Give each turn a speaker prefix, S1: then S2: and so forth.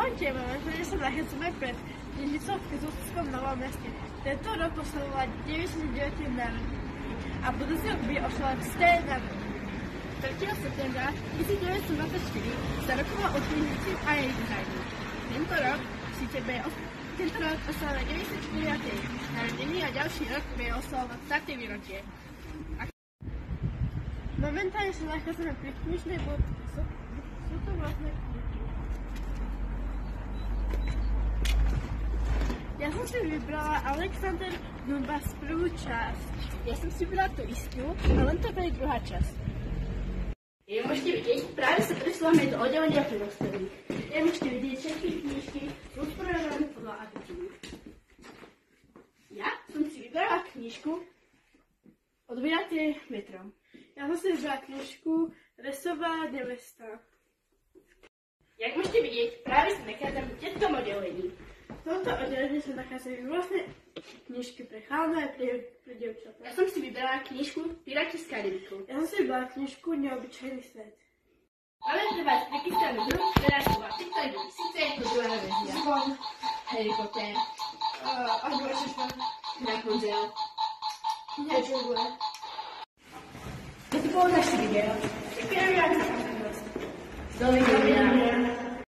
S1: Ahojte, momentálne sa nachádzame pred knižnicou v Kazovskom Novom Meste. Tento rok oslavovať 99. narodeniny a budúci rok bude oslavovať 100. narodeniny. 3. septembra 1924 sa rokoval o knižnici a jej dizajnu. Tento rok oslavuje 94. narodeniny a ďalší rok bude oslavovať 100. výročie. Momentálne sa nachádzame pri knižnej bodke. Sú to vlastne knižky. Ja som si vybrala Alexander Dumas prvú časť. Ja som si vybrala tú istú, a len to bude druhá časť. Ja môžete vidieť, práve sa presúvame do oddelenia pre dospelých. Ja môžete vidieť všetky knižky usporiadané podľa atitúdy. Ja som si vybrala knižku Odvíjatie vetrom. Ja som si vybrala knižku Resová nevesta. Jak môžete vidieť, práve sa nachádzam v detskom oddelení. V tomto oddelení sa nachádzajú rôzne knižky pre chalné a pre dievčatá. Ja som si vybrala knižku Piráti z Karibiku. Ja som si vybrala knižku Neobyčajný svet. Máme pre vás prichystanú hru, ktorá sa volá Pixel Book. Sice je to druhá verzia. Zvon, Harry Potter, Odbočestva, Rapunzel, Kniha džungle. To bolo naše video. Ďakujem vám za pozornosť. Dovidenia.